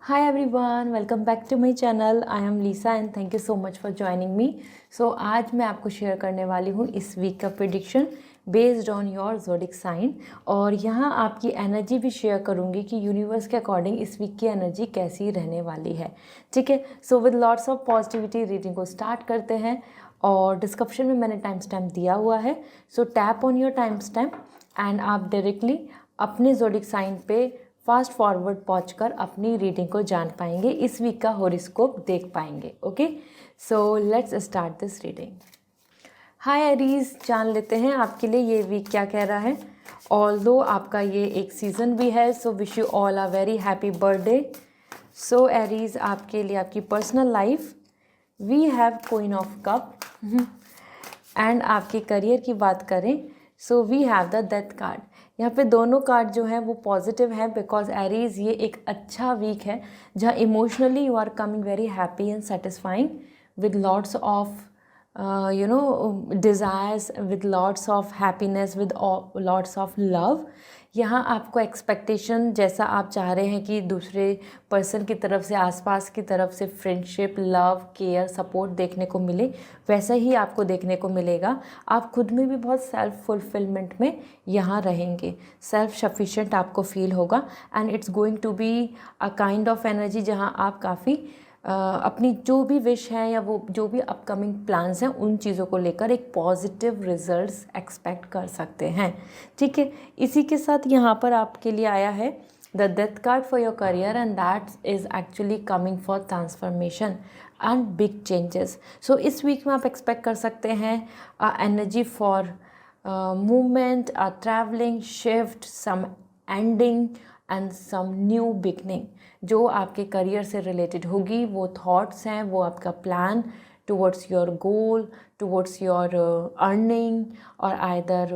Hi everyone, welcome back to my channel. I am Lisa and thank you so much for joining me. So आज मैं आपको share करने वाली हूँ इस वीक का prediction based on your zodiac sign और यहाँ आपकी एनर्जी भी शेयर करूँगी कि यूनिवर्स के अकॉर्डिंग इस वीक की एनर्जी कैसी रहने वाली है। ठीक है, so with lots of positivity reading को स्टार्ट करते हैं और डिस्क्रिप्शन में मैंने टाइम स्टैम्प दिया हुआ है। So tap on your time stamp and आप डायरेक्टली अपने ज़ोडिक साइन पे फास्ट फॉरवर्ड पहुंचकर अपनी रीडिंग को जान पाएंगे, इस वीक का हॉरोस्कोप देख पाएंगे। Okay, so let's start this reading. Hi Aries, जान लेते हैं आपके लिए ये वीक क्या कह रहा है। ऑल्दो आपका ये एक सीज़न भी है, so wish you all a very happy birthday. So Aries, आपके लिए आपकी personal life, we have queen of cup and आपके करियर की बात करें so we have the death card. यहाँ पे दोनों कार्ड जो हैं वो पॉजिटिव हैं बिकॉज एरीज ये एक अच्छा वीक है जहाँ emotionally you are coming very happy and satisfying with lots of desires, with lots of happiness, with lots of love. यहाँ आपको एक्सपेक्टेशन जैसा आप चाह रहे हैं कि दूसरे पर्सन की तरफ से, आसपास की तरफ से फ्रेंडशिप, लव, केयर, सपोर्ट देखने को मिले, वैसा ही आपको देखने को मिलेगा। आप खुद में भी बहुत सेल्फ फुलफिलमेंट में यहाँ रहेंगे, सेल्फ सफिशिएंट आपको फील होगा and it's going to be a kind of energy जहाँ आप काफ़ी अपनी जो भी विश है या वो जो भी अपकमिंग प्लान्स हैं उन चीज़ों को लेकर एक पॉजिटिव रिजल्ट्स एक्सपेक्ट कर सकते हैं। ठीक है, इसी के साथ यहाँ पर आपके लिए आया है the death card for your career and that is actually coming for transformation and big changes. So इस वीक में आप एक्सपेक्ट कर सकते हैं energy for movement, travelling, shift, some ending and some new beginning जो आपके करियर से related होगी। वो थॉट्स हैं, वो आपका plan towards your goal, towards your earning और आइदर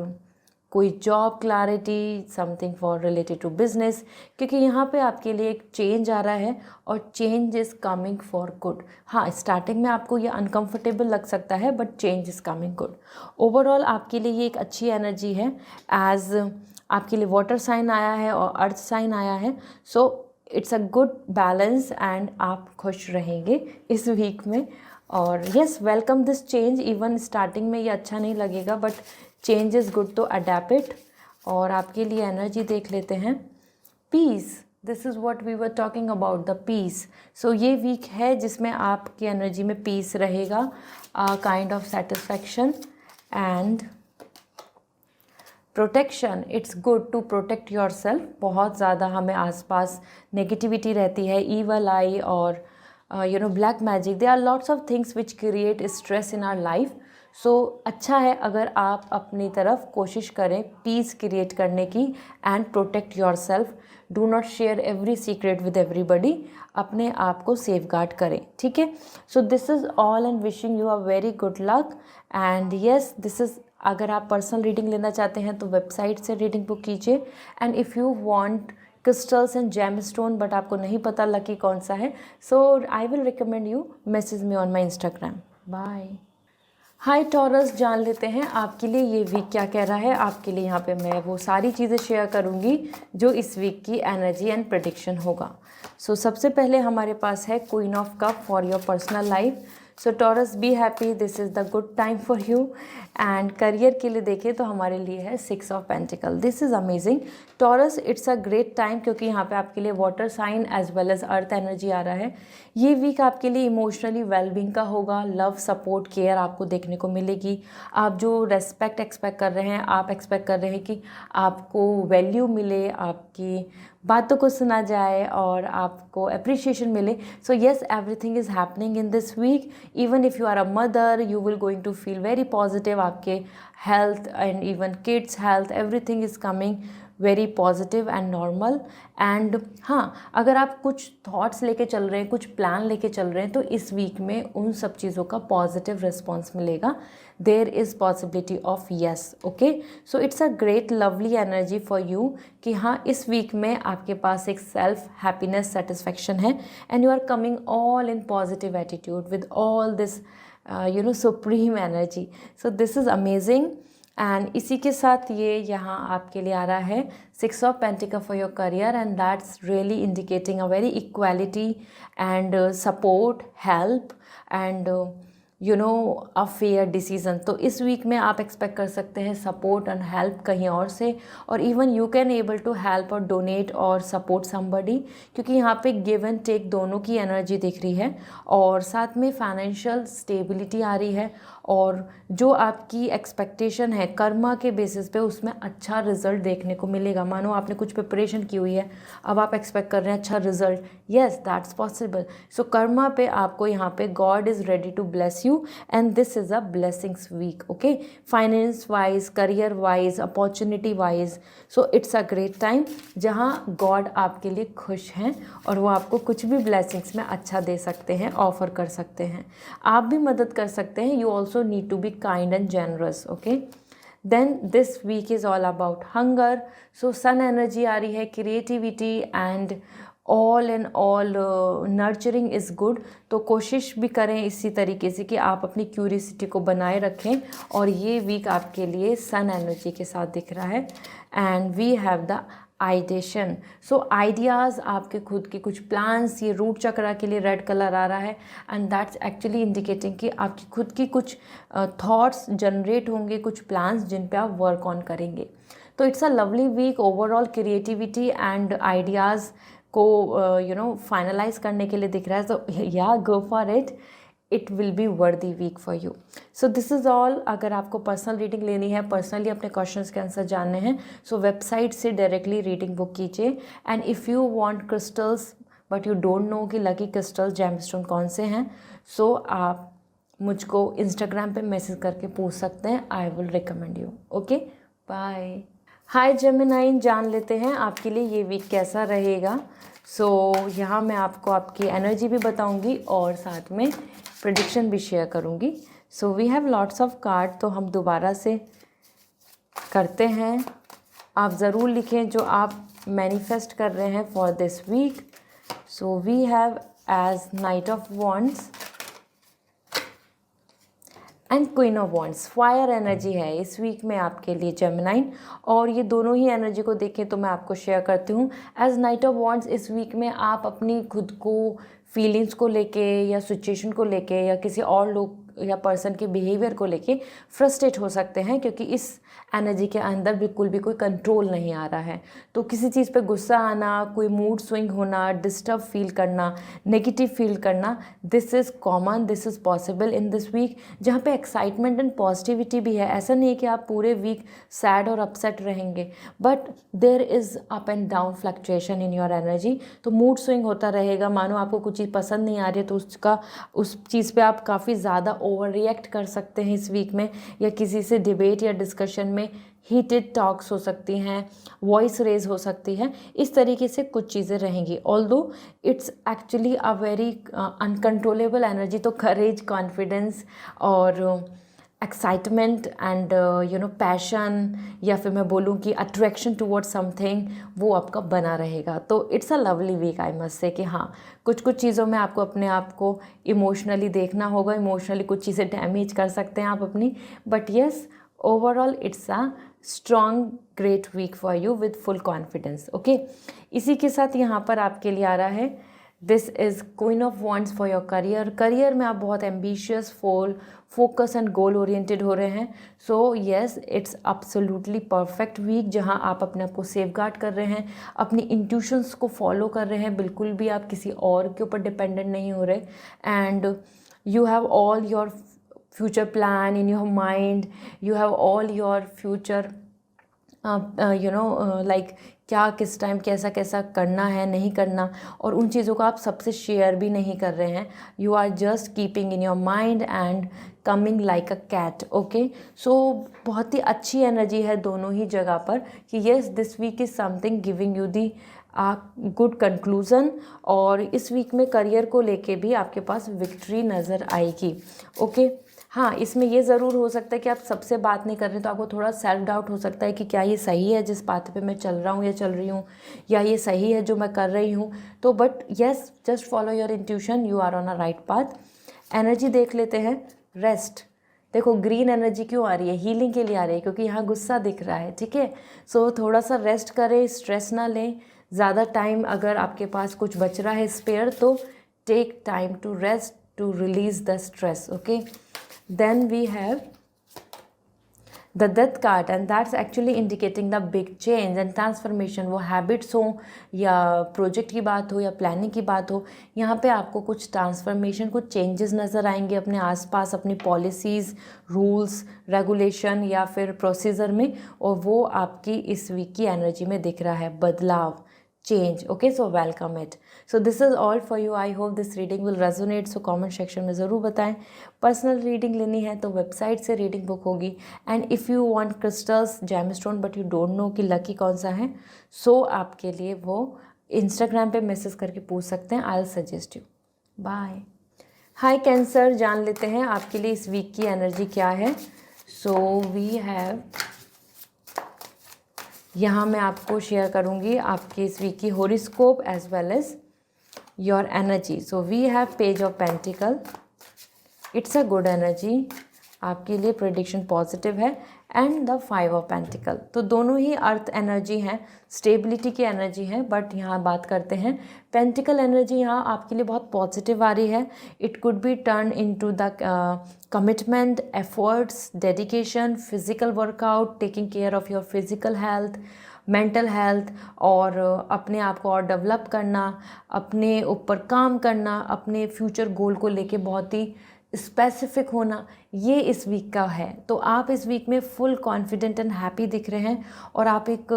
कोई job clarity, something for related to business, क्योंकि यहाँ पे आपके लिए एक चेंज आ रहा है और change is coming for good. हाँ, स्टार्टिंग में आपको ये अनकंफर्टेबल लग सकता है but change is coming good. Overall आपके लिए ये एक अच्छी एनर्जी है एज आपके लिए वाटर साइन आया है और अर्थ साइन आया है। So it's a good balance and आप खुश रहेंगे इस वीक में। और yes, welcome this change. Even starting में ये अच्छा नहीं लगेगा but change is good to adapt it. और आपके लिए एनर्जी देख लेते हैं peace. This is what we were talking about, the peace. So ये वीक है जिसमें आपकी एनर्जी में पीस रहेगा, kind of satisfaction and protection. It's good to protect your self. बहुत ज़्यादा हमें आसपास नेगेटिविटी रहती है, ईवल आई और black magic, they are lots of things which create stress in our life. So अच्छा है अगर आप अपनी तरफ कोशिश करें पीस क्रिएट करने की and protect your self. Do not share every secret with everybody, अपने आप को सेफ गार्ड करें। ठीक है, so this is all and wishing you a very good luck and yes, this is. अगर आप पर्सनल रीडिंग लेना चाहते हैं तो वेबसाइट से रीडिंग बुक कीजिए and if you want crystals and gem stone but आपको नहीं पता लकी कौन सा है, so I will recommend you message me on my Instagram. Bye. Hi Taurus, जान लेते हैं आपके लिए ये वीक क्या कह रहा है। आपके लिए यहाँ पे मैं वो सारी चीज़ें शेयर करूँगी जो इस वीक की एनर्जी एंड प्रेडिक्शन होगा। सो सबसे पहले हमारे पास है queen of cup for your personal life. So Taurus, be happy, this is the good time for you. And career के लिए देखें तो हमारे लिए है 6 of pentacle. This is amazing Taurus, it's a great time क्योंकि यहाँ पे आपके लिए water sign as well as earth energy आ रहा है। ये वीक आपके लिए इमोशनली वेलबींग का होगा, लव, सपोर्ट, केयर आपको देखने को मिलेगी। आप जो रेस्पेक्ट एक्सपेक्ट कर रहे हैं, आप एक्सपेक्ट कर रहे हैं कि आपको वैल्यू मिले, आपकी बातों को सुना जाए और आपको अप्रिशिएशन मिले। So yes, everything is happening in this week. Even if you are a mother, you will going to feel very positive. आपके health and even kids health, everything is coming very positive and normal. And हाँ, अगर आप कुछ thoughts लेके चल रहे हैं, कुछ प्लान लेके चल रहे हैं तो इस वीक में उन सब चीज़ों का पॉजिटिव रिस्पॉन्स मिलेगा। There is possibility of yes. Okay, so it's a great lovely energy for you कि हाँ, इस वीक में आपके पास एक सेल्फ हैप्पीनेस, सेटिस्फैक्शन है and you are coming all in positive attitude with all this supreme energy. So this is amazing and इसी के साथ ये यहाँ आपके लिए आ रहा है 6 of pentacle for your career, and that's really indicating a very equality and support, help and a fair decision. तो इस वीक में आप एक्सपेक्ट कर सकते हैं सपोर्ट एंड हेल्प कहीं और से, और even you can able to help और डोनेट और सपोर्ट समबडी, क्योंकि यहाँ पे गिव एंड टेक दोनों की एनर्जी दिख रही है, और साथ में फाइनेंशियल स्टेबिलिटी आ रही है, और जो आपकी एक्सपेक्टेशन है कर्मा के बेसिस पे उसमें अच्छा रिजल्ट देखने को मिलेगा। मानो आपने कुछ प्रिपरेशन की हुई है, अब आप एक्सपेक्ट कर रहे हैं अच्छा result, yes that's possible. So karma पे आपको यहाँ पे God is ready to bless you and this is a blessings week, okay, finance wise, career wise, opportunity wise. So it's a great time जहाँ God आपके लिए खुश हैं और वो आपको कुछ भी ब्लेसिंग्स में अच्छा दे सकते हैं, ऑफर कर सकते हैं। आप भी मदद कर सकते हैं, you also need to be kind and generous, okay. Then this week is all about hunger, so sun energy आ रही है, creativity and all and all nurturing is good. तो कोशिश भी करें इसी तरीके से कि आप अपनी क्यूरियसिटी को बनाए रखें, और ये वीक आपके लिए सन एनर्जी के साथ दिख रहा है। And we have the ideation, so ideas, आपके खुद के कुछ प्लान्स, ये रूट चक्रा के लिए रेड कलर आ रहा है, एंड दैट्स एक्चुअली इंडिकेटिंग कि आपकी खुद की कुछ थॉट्स जनरेट होंगे, कुछ प्लान्स जिन पे आप वर्क ऑन करेंगे। तो it's a lovely week overall, creativity and ideas को फाइनलाइज करने के लिए दिख रहा है। So yeah go for it, it will be worthy week for you. So this is all. अगर आपको पर्सनल रीडिंग लेनी है, पर्सनली अपने क्वेश्चंस के आंसर जानने हैं, सो वेबसाइट से डायरेक्टली रीडिंग बुक कीजिए। And if you want crystals but you don't know कि लकी क्रिस्टल्स जेमस्टोन कौन से हैं, सो आप मुझको इंस्टाग्राम पे मैसेज करके पूछ सकते हैं, I will recommend you, okay, bye. Hi Gemini, जान लेते हैं आपके लिए ये वीक कैसा रहेगा। सो यहाँ मैं आपको आपकी एनर्जी भी बताऊंगी और साथ में प्रेडिक्शन भी शेयर करूंगी। So we have lots of card, तो हम दोबारा से करते हैं। आप ज़रूर लिखें जो आप मैनिफेस्ट कर रहे हैं for this week. So we have as knight of wands and queen of wands. Fire energy है इस वीक में आपके लिए जेमिनाइन, और ये दोनों ही एनर्जी को देखें तो मैं आपको शेयर करती हूँ। एज नाइट ऑफ वॉन्ड्स, इस वीक में आप अपनी खुद को फीलिंग्स को लेके या सिचुएशन को लेके या किसी और लोग या पर्सन के बिहेवियर को लेके फ्रस्ट्रेट हो सकते हैं, क्योंकि इस एनर्जी के अंदर बिल्कुल भी कोई कंट्रोल नहीं आ रहा है। तो किसी चीज़ पे गुस्सा आना, कोई मूड स्विंग होना, डिस्टर्ब फील करना, नेगेटिव फील करना, this is common, this is possible in this week, जहाँ पे एक्साइटमेंट एंड पॉजिटिविटी भी है। ऐसा नहीं है कि आप पूरे वीक सैड और अपसेट रहेंगे, but there is up and down fluctuation in your energy. तो मूड स्विंग होता रहेगा। मानो आपको कुछ चीज़ पसंद नहीं आ रही है तो उस चीज़ पे आप काफ़ी ज़्यादा ओवर रिएक्ट कर सकते हैं इस वीक में, या किसी से डिबेट या डिस्कशन में हीटेड टॉक्स हो सकती हैं, वॉइस रेज हो सकती है, इस तरीके से कुछ चीज़ें रहेंगी। Although it's actually a very uncontrollable energy, तो करेज, कॉन्फिडेंस और एक्साइटमेंट एंड पैशन, या फिर मैं बोलूँ कि अट्रैक्शन टुवर्ड समथिंग, वो आपका बना रहेगा। तो it's a lovely week, I must say कि हाँ, कुछ चीज़ों में आपको अपने आप को इमोशनली देखना होगा। इमोशनली कुछ चीज़ें डैमेज कर सकते हैं आप अपनी, but yes overall it's a strong great week for you with full confidence, okay. इसी के साथ यहाँ पर आपके लिए आ रहा है this is queen of wands for your career. Career में आप बहुत ambitious, focus and goal oriented हो रहे हैं। So yes, it's absolutely perfect week, जहां आप अपने आप को सेफगार्ड कर रहे हैं, अपनी इंट्यूशंस को फॉलो कर रहे हैं, बिल्कुल भी आप किसी और के ऊपर डिपेंडेंट नहीं हो रहे। And you have all your future plan in your mind, you have all your future like क्या किस टाइम कैसा कैसा करना है, नहीं करना, और उन चीज़ों को आप सबसे शेयर भी नहीं कर रहे हैं। You are just keeping in your mind and coming like a cat, okay. So बहुत ही अच्छी एनर्जी है दोनों ही जगह पर कि yes this week is something giving you the good conclusion. और इस वीक में करियर को लेके भी आपके पास विक्ट्री नज़र आएगी, ओके। हाँ, इसमें ये ज़रूर हो सकता है कि आप सबसे बात नहीं कर रहे, तो आपको थोड़ा सेल्फ डाउट हो सकता है कि क्या ये सही है जिस बात पे मैं चल रहा हूँ या चल रही हूँ, या ये सही है जो मैं कर रही हूँ। तो but yes, just follow your intuition, you are on a right path. Energy देख लेते हैं, रेस्ट। देखो ग्रीन एनर्जी क्यों आ रही है, हीलिंग के लिए आ रही है, क्योंकि यहाँ गुस्सा दिख रहा है, ठीक है। सो थोड़ा सा रेस्ट करें, स्ट्रेस ना लें, ज़्यादा टाइम अगर आपके पास कुछ बच रहा है स्पेयर तो take time to rest to release the stress, okay. Then we have the death card and that's actually indicating the big change and transformation. वो हैबिट्स हो या प्रोजेक्ट की बात हो या प्लानिंग की बात हो, यहाँ पे आपको कुछ ट्रांसफॉर्मेशन, कुछ चेंजेस नज़र आएंगे अपने आसपास, अपनी पॉलिसीज़, रूल्स, रेगुलेशन या फिर प्रोसीजर में, और वो आपकी इस वीक की एनर्जी में दिख रहा है, बदलाव, change, okay, so welcome it. So this is all for you. I hope this reading will resonate, so comment section में ज़रूर बताएं। पर्सनल रीडिंग लेनी है तो वेबसाइट से रीडिंग बुक होगी, and if you want crystals, gemstone but you don't know कि lucky कौन सा है, सो आपके लिए वो इंस्टाग्राम पे मैसेज करके पूछ सकते हैं, I will suggest you. Bye. Hi Cancer, जान लेते हैं आपके लिए इस वीक की एनर्जी क्या है। सो वी हैव, यहाँ मैं आपको शेयर करूँगी आपकी इस वीक की horoscope as well as your energy. So we have page of pentacle, it's a good energy, आपके लिए प्रेडिक्शन पॉजिटिव है, एंड द 5 ऑफ पेंटिकल। तो दोनों ही अर्थ एनर्जी हैं, स्टेबिलिटी की एनर्जी है, बट यहाँ बात करते हैं पेंटिकल एनर्जी, यहाँ आपके लिए बहुत पॉजिटिव आ रही है। It could be turn into the commitment, efforts, dedication, physical workout, taking care of your physical health, mental health, और अपने आप को और डेवलप करना, अपने ऊपर काम करना, अपने फ्यूचर गोल को लेके बहुत ही स्पेसिफिक होना, ये इस वीक का है। तो आप इस वीक में फुल कॉन्फिडेंट एंड हैप्पी दिख रहे हैं, और आप एक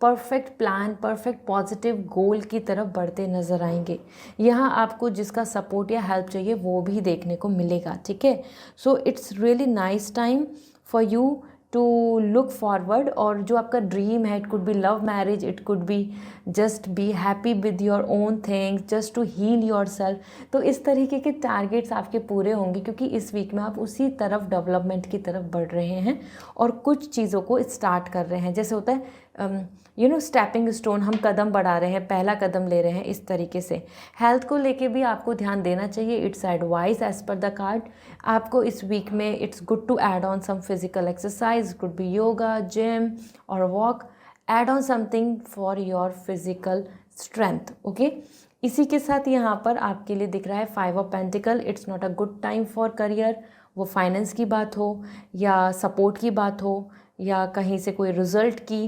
परफेक्ट प्लान, परफेक्ट पॉजिटिव गोल की तरफ बढ़ते नज़र आएंगे। यहाँ आपको जिसका सपोर्ट या हेल्प चाहिए वो भी देखने को मिलेगा, ठीक है। So it's really nice time for you to look forward, और जो आपका ड्रीम है, it could be love marriage, it could be just be happy with your own things, just to heal your self, तो इस तरीके के targets आपके पूरे होंगे, क्योंकि इस वीक में आप उसी तरफ, डेवलपमेंट की तरफ बढ़ रहे हैं और कुछ चीज़ों को स्टार्ट कर रहे हैं। जैसे होता है स्टेपिंग स्टोन, हम कदम बढ़ा रहे हैं, पहला कदम ले रहे हैं, इस तरीके से। हेल्थ को लेके भी आपको ध्यान देना चाहिए, it's advice as per the card. आपको इस वीक में it's good to add on some physical exercise, could be yoga, gym और walk, add on something for your physical strength, okay. इसी के साथ यहाँ पर आपके लिए दिख रहा है 5 of pentacle, it's not a good time for career. वो फाइनेंस की बात हो या सपोर्ट की बात हो या कहीं से कोई रिजल्ट की,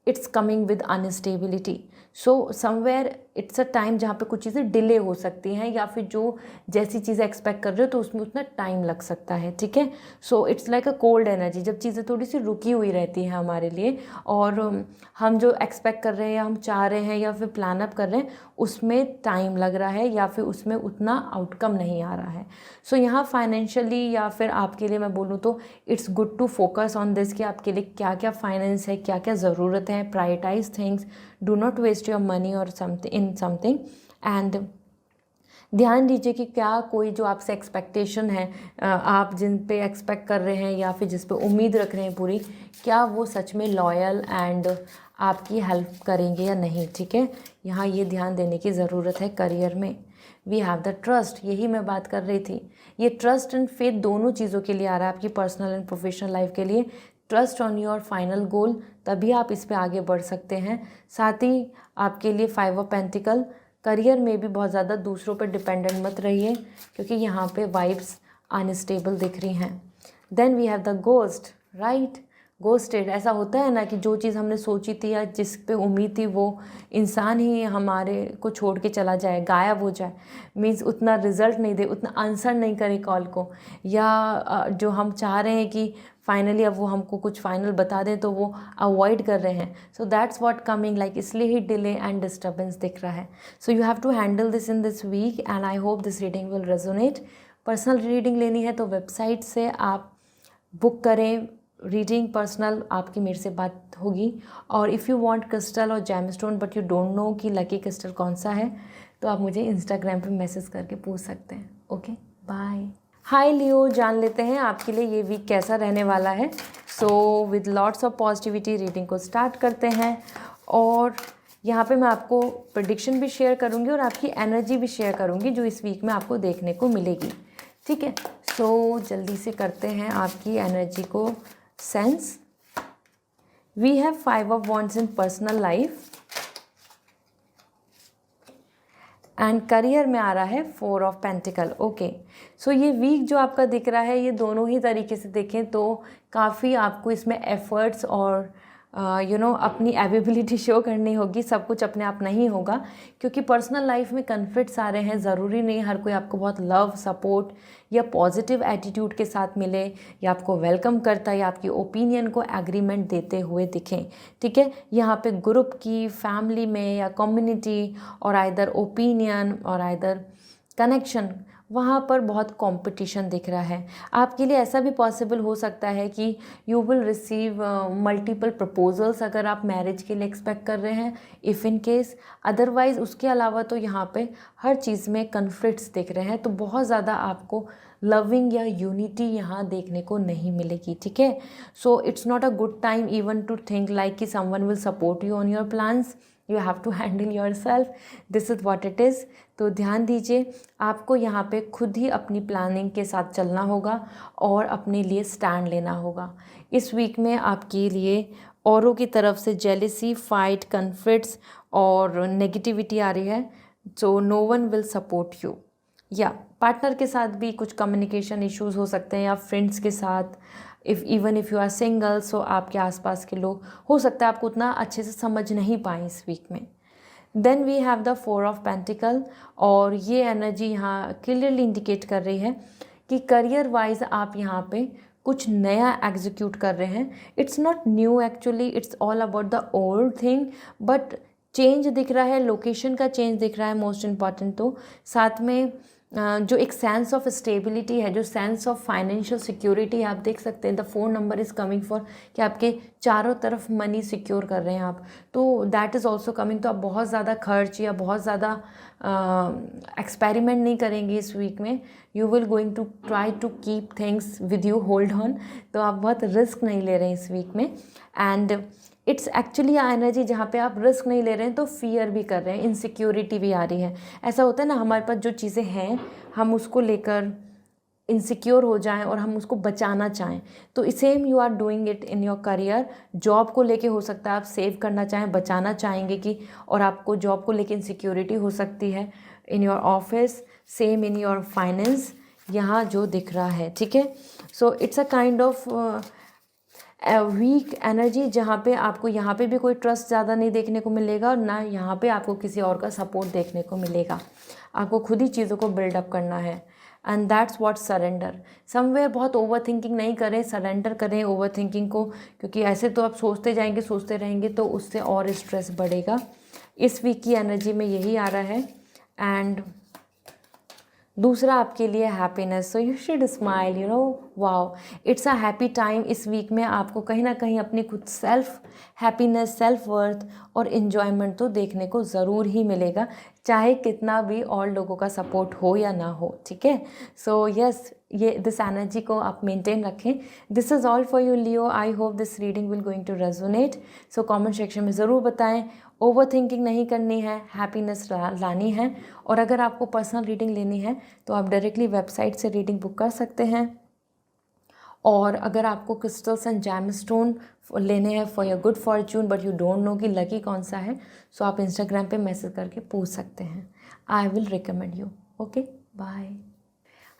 it's coming with unstability. So somewhere it's a time जहाँ पे कुछ चीज़ें डिले हो सकती हैं, या फिर जो जैसी चीज़ें एक्सपेक्ट कर रहे हो तो उसमें उतना टाइम लग सकता है, ठीक है। So it's like a cold energy, जब चीज़ें थोड़ी सी रुकी हुई रहती हैं हमारे लिए, और हम जो एक्सपेक्ट कर रहे हैं या हम चाह रहे हैं या फिर प्लान अप कर रहे हैं उसमें टाइम लग रहा है, या फिर उसमें उतना आउटकम नहीं आ रहा है। सो यहाँ फाइनेंशियली या फिर आपके लिए मैं बोलूँ तो it's good to focus on this, कि आपके लिए क्या क्या फाइनेंस है, क्या क्या ज़रूरत है, prioritise things, do not waste your money और समथिंग, एंड ध्यान दीजिए कि क्या कोई जो आपसे एक्सपेक्टेशन है, आप जिन पे एक्सपेक्ट कर रहे हैं या फिर जिस पे उम्मीद रख रहे हैं पूरी, क्या वो सच में लॉयल एंड आपकी हेल्प करेंगे या नहीं, ठीक है। यहाँ ये ध्यान देने की ज़रूरत है। करियर में वी हैव द ट्रस्ट, यही मैं बात कर रही थी। ये ट्रस्ट एंड फेथ दोनों चीज़ों के लिए आ रहा है, आपकी पर्सनल एंड प्रोफेशनल लाइफ के लिए। Trust on your final goal, तभी आप इस पे आगे बढ़ सकते हैं। साथ ही आपके लिए 5 ऑफ पेंटिकल, करियर में भी बहुत ज़्यादा दूसरों पर डिपेंडेंट मत रहिए, क्योंकि यहाँ पे वाइब्स अनस्टेबल दिख रही हैं। Then we have the ghost, right. Ghosted, ऐसा होता है ना कि जो चीज़ हमने सोची थी या जिस पे उम्मीद थी वो इंसान ही हमारे को छोड़ के चला जाए, गायब हो जाए, मीन्स उतना रिजल्ट नहीं दे, उतना आंसर नहीं करे कॉल को, या जो हम चाह रहे हैं कि फाइनली अब वो हमको कुछ फाइनल बता दें तो वो अवॉइड कर रहे हैं। So that's what coming, like इसलिए ही डिले एंड डिस्टर्बेंस दिख रहा है। So you have to handle this in this week and I hope this reading will resonate. Personal reading लेनी है तो वेबसाइट से आप बुक करें, रीडिंग पर्सनल आपकी मेरे से बात होगी। और इफ़ यू वांट क्रिस्टल और gemstone but you don't know कि लकी क्रिस्टल कौन सा है, तो आप मुझे इंस्टाग्राम पे मैसेज करके पूछ सकते हैं, ओके। बाय। हाय लियो, जान लेते हैं आपके लिए ये वीक कैसा रहने वाला है। So with lots of positivity reading को स्टार्ट करते हैं, और यहाँ पे मैं आपको प्रेडिक्शन भी शेयर करूँगी और आपकी एनर्जी भी शेयर करूँगी जो इस वीक में आपको देखने को मिलेगी। ठीक है। सो जल्दी से करते हैं आपकी एनर्जी को sense. We have 5 of wands in personal life and career में आ रहा है 4 ऑफ पेंटिकल। ओके, सो ये वीक जो आपका दिख रहा है, ये दोनों ही तरीके से देखें तो काफ़ी आपको इसमें एफर्ट्स और अपनी एबिलिटी शो करनी होगी। सब कुछ अपने आप नहीं होगा, क्योंकि पर्सनल लाइफ में कन्फ्लिक्ट्स आ रहे हैं। ज़रूरी नहीं हर कोई आपको बहुत लव, सपोर्ट या पॉजिटिव एटीट्यूड के साथ मिले, या आपको वेलकम करता है, या आपकी ओपिनियन को एग्रीमेंट देते हुए दिखें। ठीक है, यहाँ पे ग्रुप की, फैमिली में या कम्युनिटी और आइदर ओपिनियन और आइदर कनेक्शन, वहाँ पर बहुत कंपटीशन दिख रहा है। आपके लिए ऐसा भी पॉसिबल हो सकता है कि you will receive multiple proposals अगर आप मैरिज के लिए एक्सपेक्ट कर रहे हैं, इफ़ इन केस। अदरवाइज़ उसके अलावा तो यहाँ पे हर चीज़ में कन्फ्लिक्ट्स दिख रहे हैं, तो बहुत ज़्यादा आपको लविंग या यूनिटी यहाँ देखने को नहीं मिलेगी। ठीक है, so it's not a good time even to think like कि someone will support you on your plans. You have to handle your self, this is what it is. तो ध्यान दीजिए, आपको यहाँ पे खुद ही अपनी प्लानिंग के साथ चलना होगा और अपने लिए स्टैंड लेना होगा। इस वीक में आपके लिए औरों की तरफ से जेलिसी, फाइट, कन्फ्लिक्ट्स और नेगेटिविटी आ रही है, so no one will support you. या पार्टनर के साथ भी कुछ कम्युनिकेशन इश्यूज़ हो सकते हैं, या फ्रेंड्स के साथ। Even if you are single, so आपके आसपास के लोग हो सकता है आपको उतना अच्छे से समझ नहीं पाए इस वीक में। Then we have the 4 of pentacle, और ये एनर्जी यहाँ क्लियरली इंडिकेट कर रही है कि करियर वाइज आप यहाँ पे कुछ नया एग्जीक्यूट कर रहे हैं। It's not new actually, it's all about the old thing, but change दिख रहा है, लोकेशन का चेंज दिख रहा है मोस्ट इम्पॉर्टेंट। तो साथ में जो एक सेंस ऑफ स्टेबिलिटी है, जो सेंस ऑफ फाइनेंशियल सिक्योरिटी है, आप देख सकते हैं the 4 number is coming for कि आपके चारों तरफ मनी सिक्योर कर रहे हैं आप, तो दैट इज़ ऑल्सो कमिंग। तो आप बहुत ज़्यादा खर्च या बहुत ज़्यादा एक्सपेरिमेंट नहीं करेंगे इस वीक में। You will going to try to keep things with you hold on, तो आप बहुत रिस्क नहीं ले रहे हैं इस वीक में। एंड इट्स एक्चुअली एनर्जी जहाँ पे आप रिस्क नहीं ले रहे हैं तो फियर भी कर रहे हैं, इनसिक्योरिटी भी आ रही है। ऐसा होता है ना, हमारे पास जो चीज़ें हैं हम उसको लेकर इनसिक्योर हो जाएं और हम उसको बचाना चाहें, तो same you are doing it in your career. Job को लेके हो सकता है आप सेव करना चाहें, बचाना चाहेंगे कि, और आपको जॉब को लेके इनसिक्योरिटी हो सकती है in your office, same in your finance, यहाँ जो दिख रहा है। ठीक है, so it's a kind of week energy, जहाँ पे आपको यहाँ पे भी कोई ट्रस्ट ज़्यादा नहीं देखने को मिलेगा, और ना यहाँ पे आपको किसी और का सपोर्ट देखने को मिलेगा। आपको खुद ही चीज़ों को बिल्डअप करना है, and that's what surrender. Somewhere बहुत ओवर थिंकिंग नहीं करें, सरेंडर करें ओवर थिंकिंग को, क्योंकि ऐसे तो आप सोचते जाएंगे, सोचते रहेंगे तो उससे और स्ट्रेस बढ़ेगा। इस वीक की एनर्जी में यही आ रहा है। एंड दूसरा आपके लिए happiness, so you should smile, you know, wow, it's a happy time. इस वीक में आपको कहीं ना कहीं अपनी खुद सेल्फ हैप्पीनेस, सेल्फ वर्थ और इन्जॉयमेंट तो देखने को ज़रूर ही मिलेगा, चाहे कितना भी और लोगों का सपोर्ट हो या ना हो। ठीक है, सो यस, ये दिस एनर्जी को आप मेंटेन रखें। This is all for you Leo. I hope this reading will going to resonate. So comment section में ज़रूर बताएं। ओवर थिंकिंग नहीं करनी है, हैप्पीनेस लानी है। और अगर आपको पर्सनल रीडिंग लेनी है तो आप डायरेक्टली वेबसाइट से रीडिंग बुक कर सकते हैं। और अगर आपको क्रिस्टल्स एंड जैमस्टोन लेने हैं for your good Fortune, but you don't know कि लकी कौन सा है, सो आप इंस्टाग्राम पे मैसेज करके पूछ सकते हैं। I will recommend you. Okay, bye.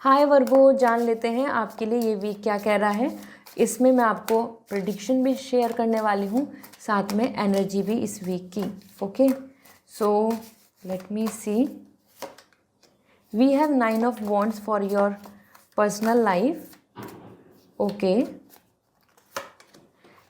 Hi Virgo, जान लेते हैं आपके लिए ये वीक क्या कह रहा है। इसमें मैं आपको प्रेडिक्शन भी शेयर करने वाली हूँ, साथ में एनर्जी भी इस वीक की। Okay, so let me see. We have 9 of wands for your personal life. Okay,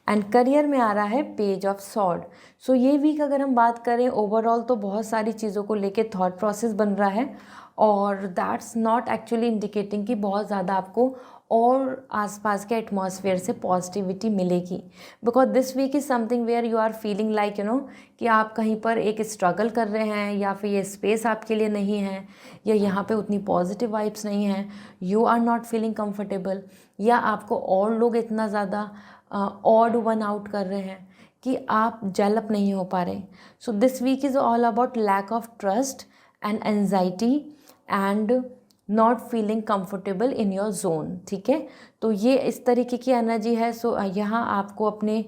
and career में आ रहा है पेज ऑफ सॉर्ड। सो ये वीक अगर हम बात करें ओवरऑल, तो बहुत सारी चीज़ों को लेके थॉट प्रोसेस बन रहा है, और दैट्स नॉट एक्चुअली इंडिकेटिंग कि बहुत ज़्यादा आपको और आसपास के एटमॉस्फेयर से पॉजिटिविटी मिलेगी। Because this week is something where you are feeling like, you know, कि आप कहीं पर एक स्ट्रगल कर रहे हैं, या फिर ये स्पेस आपके लिए नहीं है, या यहाँ पे उतनी पॉजिटिव वाइब्स नहीं हैं, you are not feeling comfortable, या आपको और लोग इतना ज़्यादा ऑड वन आउट कर रहे हैं कि आप जेलअप नहीं हो पा रहे। So this week is all about lack of trust and anxiety and not feeling comfortable in your zone, ठीक है। तो ये इस तरीके की एनर्जी है। सो यहाँ आपको अपने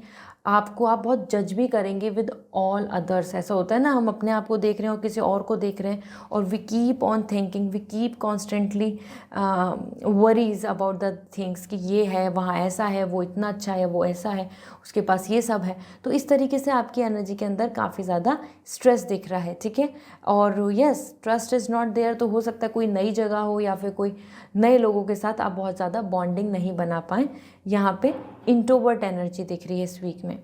आप बहुत जज भी करेंगे विद ऑल अदर्स। ऐसा होता है ना, हम अपने आप को देख रहे हैं और किसी और को देख रहे हैं, और we keep on thinking, we keep constantly worries about the things कि ये है, वहाँ ऐसा है, वो इतना अच्छा है, वो ऐसा है, उसके पास ये सब है। तो इस तरीके से आपकी एनर्जी के अंदर काफ़ी ज़्यादा स्ट्रेस दिख रहा है, ठीक है। और yes, trust is not there. तो हो सकता है कोई नई जगह हो या फिर कोई नए लोगों के साथ आप बहुत ज़्यादा बॉन्डिंग नहीं बना पाएँ। यहाँ पे इंट्रोवर्ट एनर्जी दिख रही है इस वीक में।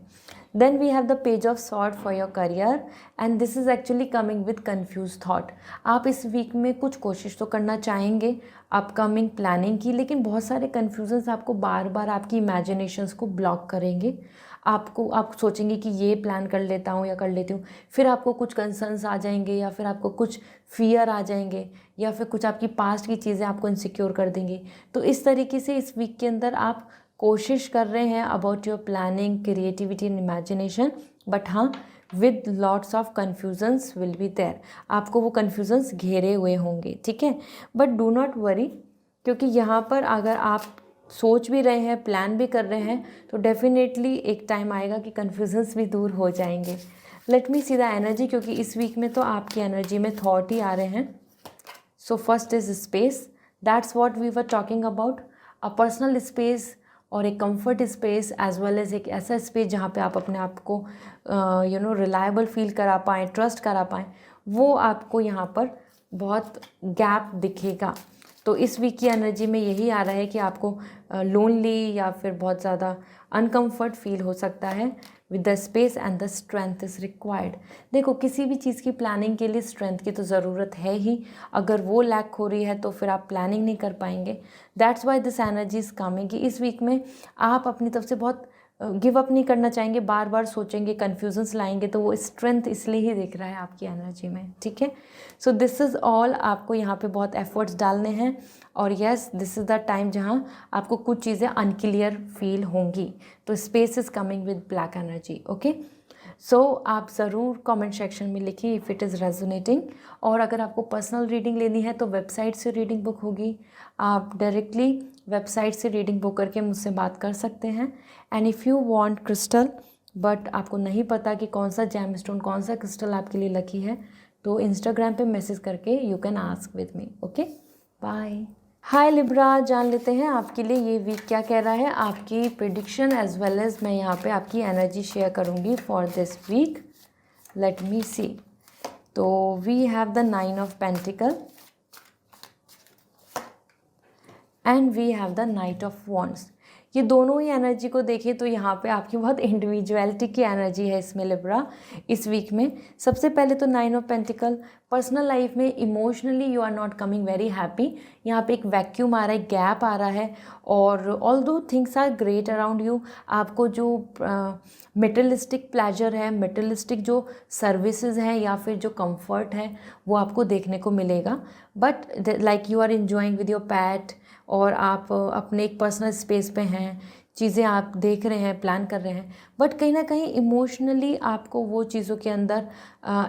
Then we have the page of sword for your career, and this is actually coming with confuse thought. आप इस वीक में कुछ कोशिश तो करना चाहेंगे अपकमिंग प्लानिंग की, लेकिन बहुत सारे कन्फ्यूजन्स आपको बार बार आपकी इमेजिनेशंस को ब्लॉक करेंगे। आप सोचेंगे कि ये प्लान कर लेता हूँ या कर लेती हूँ, फिर आपको कुछ कंसर्न्स आ जाएंगे, या फिर आपको कुछ फियर आ जाएंगे, या फिर कुछ आपकी पास्ट की चीज़ें आपको इनसिक्योर कर देंगी। तो इस तरीके से इस वीक के अंदर आप कोशिश कर रहे हैं about your planning, creativity and imagination, but हाँ, with lots of confusions will be there. आपको वो कन्फ्यूजन्स घेरे हुए होंगे, ठीक है। बट डू नॉट वरी, क्योंकि यहाँ पर अगर आप सोच भी रहे हैं, प्लान भी कर रहे हैं, तो डेफिनेटली एक टाइम आएगा कि कन्फ्यूजन्स भी दूर हो जाएंगे। Late me see the energy, क्योंकि इस वीक में तो आपकी एनर्जी में थॉट ही आ रहे हैं। So first is space, that's what we were talking about, a personal space और एक comfort space, as well as एक ऐसा स्पेस जहाँ पे आप अपने आप को रिलायबल फील करा पाएँ, ट्रस्ट करा पाएँ। वो आपको यहाँ पर बहुत गैप दिखेगा। तो इस वीक की एनर्जी में यही आ रहा है कि आपको लोनली या फिर बहुत ज़्यादा अनकम्फर्ट फील हो सकता है। With the space and the strength is required. देखो, किसी भी चीज़ की प्लानिंग के लिए स्ट्रेंथ की तो ज़रूरत है ही। अगर वो लैक हो रही है तो फिर आप प्लानिंग नहीं कर पाएंगे। That's why this energy is coming कि इस वीक में आप अपनी तरफ से बहुत गिव अप नहीं करना चाहेंगे, बार बार सोचेंगे, कन्फ्यूजन्स लाएंगे। तो वो स्ट्रेंथ इसलिए ही दिख रहा है आपकी एनर्जी में, ठीक है। So this is all. आपको यहाँ पे बहुत एफर्ट्स डालने हैं, और yes, this is the time जहाँ आपको कुछ चीज़ें अनक्लियर फील होंगी। तो space is coming with black energy, okay. So आप ज़रूर कमेंट सेक्शन में लिखिए इफ़ इट इज़ रेजोनेटिंग। और अगर आपको पर्सनल रीडिंग लेनी है तो वेबसाइट से रीडिंग बुक होगी, आप डायरेक्टली वेबसाइट से रीडिंग बुक करके मुझसे बात कर सकते हैं। And if you want crystal, but आपको नहीं पता कि कौन सा जेम स्टोन, कौन सा क्रिस्टल आपके लिए लकी है, तो इंस्टाग्राम पे मैसेज करके you can ask with me, okay. Bye. Hi Libra, जान लेते हैं आपके लिए ये वीक क्या कह रहा है, आपकी प्रिडिक्शन एज वेल एज मैं यहाँ पे आपकी एनर्जी शेयर करूँगी for this week. Let me see. तो we have the 9 of pentacle and we have the knight of wands. ये दोनों ही एनर्जी को देखें तो यहाँ पे आपकी बहुत इंडिविजुअलिटी की एनर्जी है इसमें लिब्रा इस वीक में। सबसे पहले तो 9 ऑफ पेंटिकल, पर्सनल लाइफ में emotionally you are not coming very happy. यहाँ पे एक वैक्यूम आ रहा है, गैप आ रहा है। और although things are great around you, आपको जो मेटलिस्टिक प्लेजर है, मेटलिस्टिक जो सर्विसेज हैं या फिर जो कंफर्ट है वो आपको देखने को मिलेगा। But like you are enjoying with your pet, और आप अपने एक पर्सनल स्पेस पे हैं, चीज़ें आप देख रहे हैं, प्लान कर रहे हैं। बट कहीं ना कहीं इमोशनली आपको वो चीज़ों के अंदर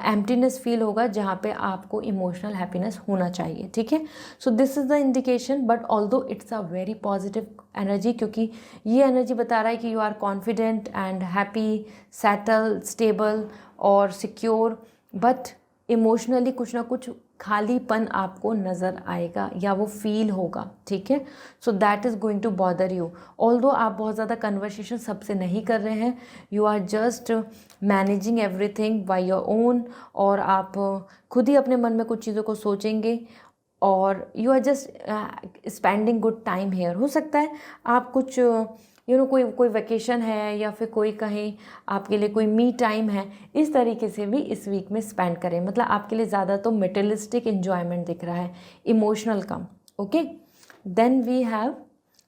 एम्प्टीनेस फील होगा जहाँ पे आपको इमोशनल हैप्पीनेस होना चाहिए, ठीक है। So this is the indication, but although it's a very positive energy, क्योंकि ये एनर्जी बता रहा है कि you are confident and happy, settle, stable और सिक्योर। बट इमोशनली कुछ ना कुछ खालीपन आपको नज़र आएगा या वो फील होगा, ठीक है। So that is going to bother you. Although आप बहुत ज़्यादा कन्वर्सेशन सबसे नहीं कर रहे हैं, you are just managing everything by your own, और आप खुद ही अपने मन में कुछ चीज़ों को सोचेंगे और you are just spending good time here. हो सकता है आप कुछ कोई वेकेशन है या फिर कोई कहीं आपके लिए कोई मी टाइम है, इस तरीके से भी इस वीक में स्पेंड करें। मतलब आपके लिए ज़्यादा तो मेटेरियलिस्टिक इन्जॉयमेंट दिख रहा है, इमोशनल कम, okay. Then we have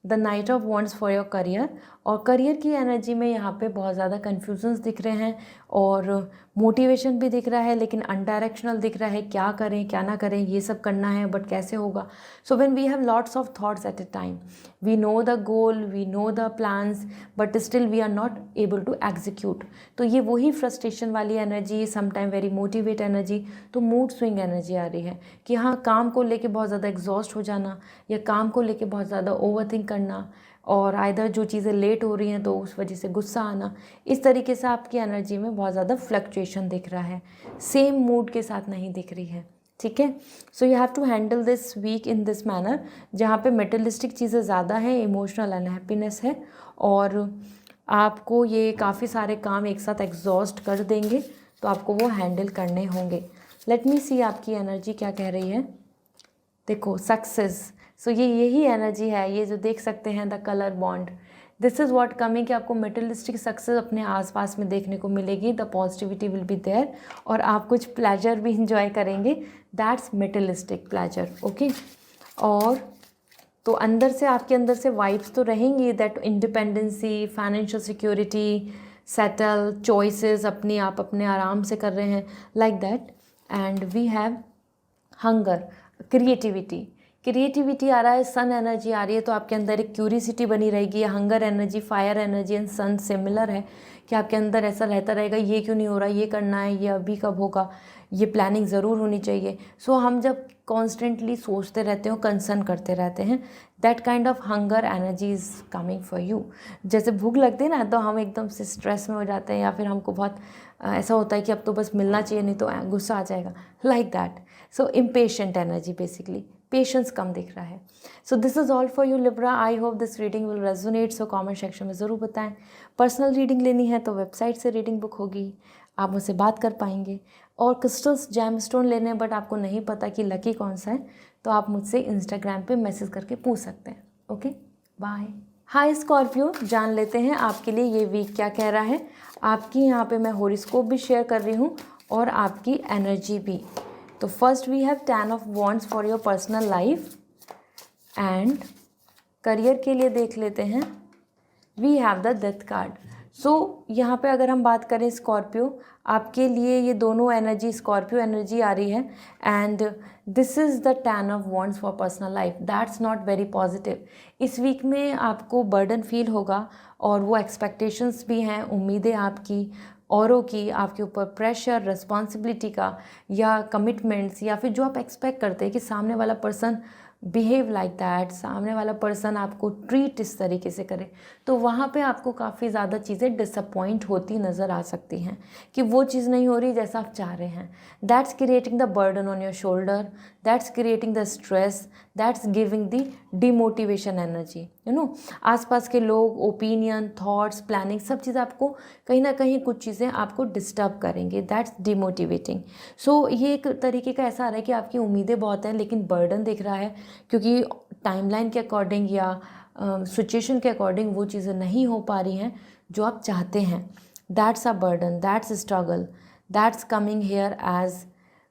the knight of wands for your career, और करियर की एनर्जी में यहाँ पे बहुत ज़्यादा कन्फ्यूजन्स दिख रहे हैं और मोटिवेशन भी दिख रहा है, लेकिन अनडायरेक्शनल दिख रहा है, क्या करें क्या ना करें, ये सब करना है बट कैसे होगा. So when we have lots of thoughts at a time, we know the goal, we know the plans, but still we are not able to execute. तो ये वही फ्रस्ट्रेशन वाली energy, sometime very motivate energy. तो mood swing energy आ रही है कि हाँ, काम को लेके बहुत ज़्यादा एग्जॉस्ट हो जाना या काम को लेके बहुत ज़्यादा ओवरथिंक करना, और आइदर जो चीज़ें लेट हो रही हैं तो उस वजह से गुस्सा आना. इस तरीके से आपकी एनर्जी में बहुत ज़्यादा फ्लक्चुएशन दिख रहा है, सेम मूड के साथ नहीं दिख रही है. ठीक है. So you have to handle this week in this manner, जहाँ पे मेटेरियलिस्टिक चीज़ें ज़्यादा हैं, इमोशनल अनहैप्पीनेस है, और आपको ये काफ़ी सारे काम एक साथ एग्जॉस्ट कर देंगे, तो आपको वो हैंडल करने होंगे. लेट मी सी आपकी एनर्जी क्या कह रही है. देखो, सक्सेस. सो ये यही एनर्जी है, ये जो देख सकते हैं the colour bond, this is what coming, कि आपको मेटेरियलिस्टिक सक्सेस अपने आसपास में देखने को मिलेगी. The positivity will be there, और आप कुछ प्लेजर भी इंजॉय करेंगे, दैट्स मेटेरियलिस्टिक प्लेजर. ओके. और तो अंदर से, आपके अंदर से वाइब्स तो रहेंगी, that independency, financial security, settle, choices अपनी आप अपने आराम से कर रहे हैं, like that. And we have hunger, creativity. Creativity आ रहा है, सन एनर्जी आ रही है, तो आपके अंदर एक क्यूरियसिटी बनी रहेगी. Hunger energy, fire energy and sun similar है, कि आपके अंदर ऐसा रहता रहेगा, ये क्यों नहीं हो रहा, ये करना है, ये अभी कब होगा, ये प्लानिंग ज़रूर होनी चाहिए. सो हम जब कॉन्स्टेंटली सोचते रहते हो, कंसर्न करते रहते हैं, that kind of hunger energy is coming for you. जैसे भूख लगती है ना, तो हम एकदम से स्ट्रेस में हो जाते हैं, या फिर हमको बहुत ऐसा होता है कि अब तो बस मिलना चाहिए, नहीं तो गुस्सा आ जाएगा, like that. So impatient energy, basically patience कम दिख रहा है. So this is all for you Libra. I hope this reading will resonate. So comment section में ज़रूर बताएं. पर्सनल रीडिंग लेनी है तो वेबसाइट से रीडिंग बुक होगी, आप मुझसे बात कर पाएंगे. और क्रिस्टल्स, जैमस्टोन लेने हैं बट आपको नहीं पता कि लकी कौन सा है, तो आप मुझसे इंस्टाग्राम पे मैसेज करके पूछ सकते हैं. Okay, bye. हाय स्कॉर्पियो, जान लेते हैं आपके लिए ये वीक क्या कह रहा है. आपकी यहाँ पे मैं हॉरोस्कोप भी शेयर कर रही हूँ और आपकी एनर्जी भी. तो first we have 10 of wands for your personal life, and career के लिए देख लेते हैं we have the death card. So यहाँ पे अगर हम बात करें स्कॉर्पियो, आपके लिए ये दोनों एनर्जी, स्कॉर्पियो एनर्जी आ रही है, and this is the 10 of wands for personal life. That's not very positive. इस वीक में आपको बर्डन फील होगा, और वो एक्सपेक्टेशंस भी हैं, उम्मीदें आपकी औरों की, आपके ऊपर प्रेशर, रिस्पॉन्सिबिलिटी का, या कमिटमेंट्स, या फिर जो आप एक्सपेक्ट करते हैं कि सामने वाला पर्सन बिहेव लाइक दैट, सामने वाला पर्सन आपको ट्रीट इस तरीके से करे, तो वहाँ पे आपको काफ़ी ज़्यादा चीज़ें डिसअपॉइंट होती नज़र आ सकती हैं, कि वो चीज़ नहीं हो रही जैसा आप चाह रहे हैं. That's creating the burden on your shoulder, that's creating the stress, that's giving the demotivation energy. You know, आसपास के लोग, ओपिनियन, थॉट्स, प्लानिंग, सब चीज़ आपको कहीं ना कहीं, कुछ चीज़ें आपको डिस्टर्ब करेंगे, दैट्स डिमोटिवेटिंग. सो ये एक तरीके का ऐसा आ रहा है कि आपकी उम्मीदें बहुत हैं, लेकिन बर्डन दिख रहा है, क्योंकि टाइमलाइन के अकॉर्डिंग या सिचुएशन के अकॉर्डिंग वो चीज़ें नहीं हो पा रही हैं जो आप चाहते हैं. That's a burden, that's struggle, that's coming here as.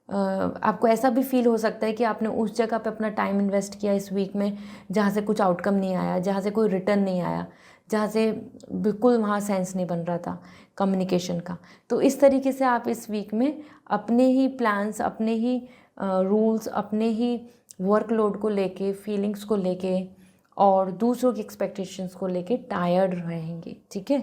आपको ऐसा भी फील हो सकता है कि आपने उस जगह पे अपना टाइम इन्वेस्ट किया इस वीक में, जहाँ से कुछ आउटकम नहीं आया, जहाँ से कोई रिटर्न नहीं आया, जहाँ से बिल्कुल वहाँ सेंस नहीं बन रहा था कम्युनिकेशन का. तो इस तरीके से आप इस वीक में अपने ही प्लान्स, अपने ही रूल्स, अपने ही वर्कलोड को लेके, फीलिंग्स को लेके, और दूसरों की एक्सपेक्टेशंस को लेके टायर्ड रहेंगे. ठीक है.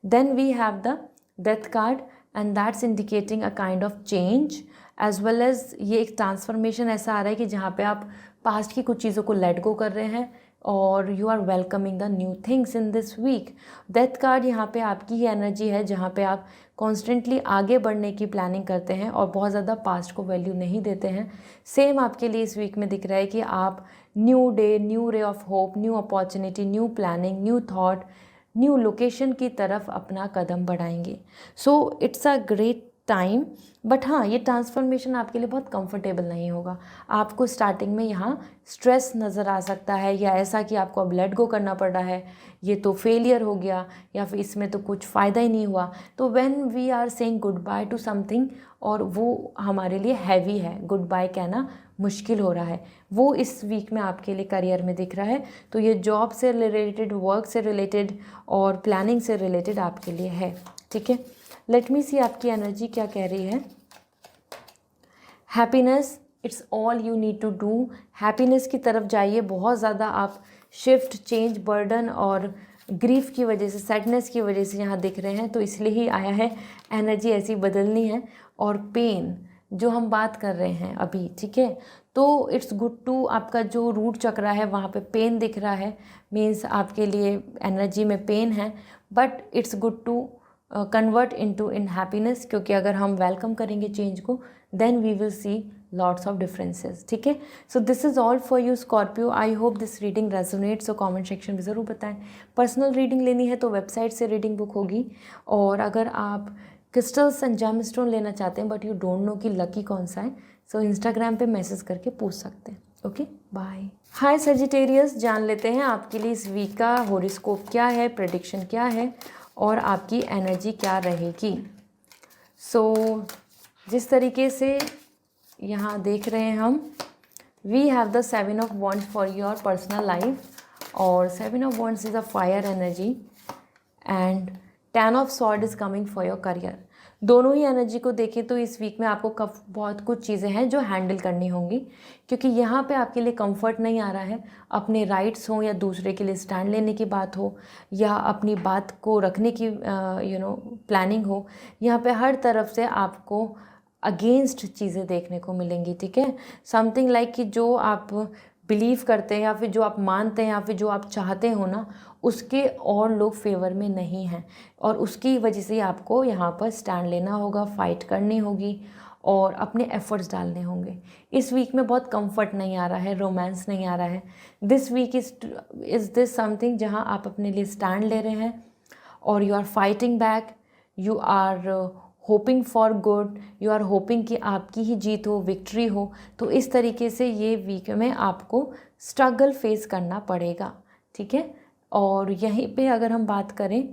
Then we have the death card, and that's indicating a kind of change as well as. ये एक ट्रांसफॉर्मेशन ऐसा आ रहा है कि जहाँ पे आप पास्ट की कुछ चीज़ों को लेट गो कर रहे हैं, और you are welcoming the new things in this week. Death card यहाँ पे आपकी ही एनर्जी है, जहाँ पे आप कॉन्स्टेंटली आगे बढ़ने की प्लानिंग करते हैं और बहुत ज़्यादा पास्ट को वैल्यू नहीं देते हैं. सेम आपके लिए इस वीक में दिख रहा है कि आप new day, new ray of hope, new opportunity, new planning, new thought, new location की तरफ अपना कदम बढ़ाएंगे. सो it's a great time. But हाँ, ये ट्रांसफॉर्मेशन आपके लिए बहुत कंफर्टेबल नहीं होगा. आपको स्टार्टिंग में यहाँ स्ट्रेस नज़र आ सकता है, या ऐसा कि आपको अब लेट गो करना पड़ रहा है, ये तो फेलियर हो गया, या फिर इसमें तो कुछ फ़ायदा ही नहीं हुआ. तो when we are saying good bye to something, और वो हमारे लिए हैवी है, गुड बाय कहना मुश्किल हो रहा है, वो इस वीक में आपके लिए करियर में दिख रहा है। तो ये जॉब से रिलेटेड, वर्क से रिलेटेड और प्लानिंग से रिलेटेड आपके लिए है, ठीक है। लेट मी सी आपकी एनर्जी क्या कह रही है। Happiness, it's all you need to do. Happiness की तरफ जाइए। बहुत ज़्यादा आप शिफ्ट, चेंज, बर्डन और ग्रीफ की वजह से, सैडनेस की वजह से यहाँ दिख रहे हैं, तो इसलिए ही आया है, एनर्जी ऐसी बदलनी है। और पेन जो हम बात कर रहे हैं अभी, ठीक है, तो इट्स गुड टू, आपका जो रूट चक्र है वहाँ पे पेन दिख रहा है, मीन्स आपके लिए एनर्जी में पेन है, but it's good to convert into in happiness, क्योंकि अगर हम वेलकम करेंगे चेंज को, then we will see lots of differences, ठीक है। So this is all for you Scorpio. I hope this reading resonate, so comment section में ज़रूर बताएं। पर्सनल रीडिंग लेनी है तो वेबसाइट से रीडिंग बुक होगी, और अगर आप क्रिस्टल्स एंड जेमस्टोन लेना चाहते हैं बट यू डोंट नो कि लकी कौन सा है, सो इंस्टाग्राम पे मैसेज करके पूछ सकते हैं। Okay, bye. हाय सजिटेरियस, जान लेते हैं आपके लिए इस वीक का हॉरोस्कोप क्या है, प्रेडिक्शन क्या है और आपकी एनर्जी क्या रहेगी। सो जिस तरीके से यहाँ देख रहे हैं हम, we have the 7 of wands for your personal life, और 7 of wands is a fire energy and 10 of sword is coming for your career. दोनों ही एनर्जी को देखें तो इस वीक में आपको बहुत कुछ चीज़ें हैं जो हैंडल करनी होंगी, क्योंकि यहाँ पे आपके लिए कंफर्ट नहीं आ रहा है। अपने राइट्स हो या दूसरे के लिए स्टैंड लेने की बात हो या अपनी बात को रखने की प्लानिंग हो, यहाँ पे हर तरफ से आपको अगेंस्ट चीज़ें देखने को मिलेंगी, ठीक है। समथिंग लाइक कि जो आप बिलीव करते हैं या फिर जो आप मानते हैं या फिर जो आप चाहते हो ना, उसके और लोग फेवर में नहीं हैं, और उसकी वजह से आपको यहाँ पर स्टैंड लेना होगा, फाइट करनी होगी और अपने एफर्ट्स डालने होंगे। इस वीक में बहुत कंफर्ट नहीं आ रहा है, रोमांस नहीं आ रहा है। This week is this something जहाँ आप अपने लिए स्टैंड ले रहे हैं और you are fighting back, you are hoping for good, you are hoping कि आपकी ही जीत हो, विक्ट्री हो। तो इस तरीके से ये वीक में आपको स्ट्रगल फेस करना पड़ेगा, ठीक है। और यहीं पे अगर हम बात करें,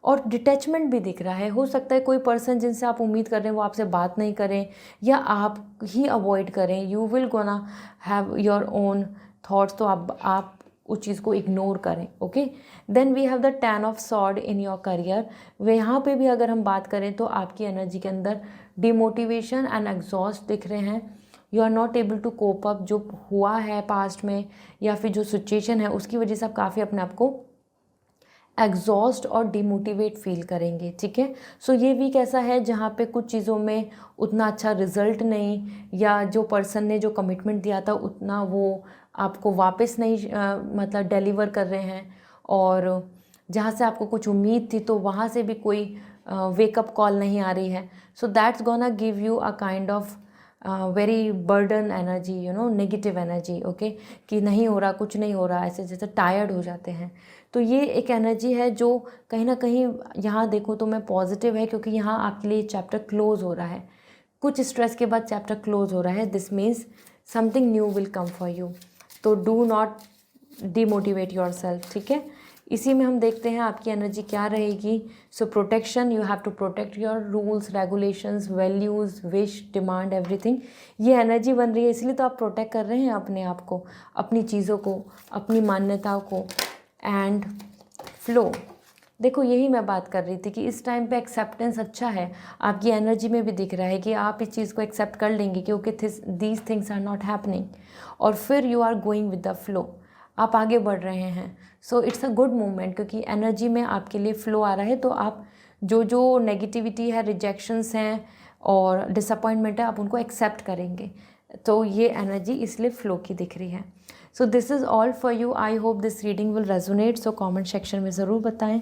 और डिटैचमेंट भी दिख रहा है, हो सकता है कोई पर्सन जिनसे आप उम्मीद कर रहे हैं वो आपसे बात नहीं करें या आप ही अवॉइड करें। You will gonna have your own thoughts, तो आप उस चीज़ को इग्नोर करें, okay. Then we have the 10 of sword in your career. वे यहाँ पे भी अगर हम बात करें तो आपकी एनर्जी के अंदर डिमोटिवेशन एंड एग्जॉस्ट दिख रहे हैं। You are not able to cope up, जो हुआ है पास्ट में या फिर जो सिचुएशन है उसकी वजह से आप काफ़ी अपने आप को एग्जॉस्ट और डिमोटिवेट फील करेंगे, ठीक है। सो ये वीक ऐसा है जहाँ पे कुछ चीज़ों में उतना अच्छा रिजल्ट नहीं, या जो पर्सन ने जो कमिटमेंट दिया था उतना वो आपको वापस नहीं मतलब डिलीवर कर रहे हैं, और जहाँ से आपको कुछ उम्मीद थी तो वहाँ से भी कोई वेकअप कॉल नहीं आ रही है। So that's gonna give you a kind of very burden energy, you know, negative energy, okay, कि नहीं हो रहा, कुछ नहीं हो रहा, ऐसे जैसे टायर्ड हो जाते हैं। तो ये एक एनर्जी है जो कहीं ना कहीं यहाँ देखो तो मैं पॉजिटिव है, क्योंकि यहाँ आपके लिए चैप्टर क्लोज हो रहा है, कुछ स्ट्रेस के बाद चैप्टर क्लोज हो रहा है। This means something new will come for you, तो do not demotivate yourself, ठीक है। इसी में हम देखते हैं आपकी एनर्जी क्या रहेगी। So protection, you have to protect your rules, regulations, values, wish, demand, everything. ये एनर्जी बन रही है, इसलिए तो आप प्रोटेक्ट कर रहे हैं अपने आप को, अपनी चीज़ों को, अपनी मान्यताओं को। एंड फ्लो, देखो यही मैं बात कर रही थी कि इस टाइम पे एक्सेप्टेंस अच्छा है, आपकी एनर्जी में भी दिख रहा है कि आप इस चीज़ को एक्सेप्ट कर लेंगे क्योंकि these things are not happening, और फिर you are going with the flow, आप आगे बढ़ रहे हैं। So it's a good movement, क्योंकि एनर्जी में आपके लिए फ़्लो आ रहा है, तो आप जो नेगेटिविटी है, रिजेक्शंस हैं और डिसअपॉइंटमेंट है, आप उनको एक्सेप्ट करेंगे। तो ये एनर्जी इसलिए फ़्लो की दिख रही है। So this is all for you. I hope this reading will resonate, so comment section में ज़रूर बताएं।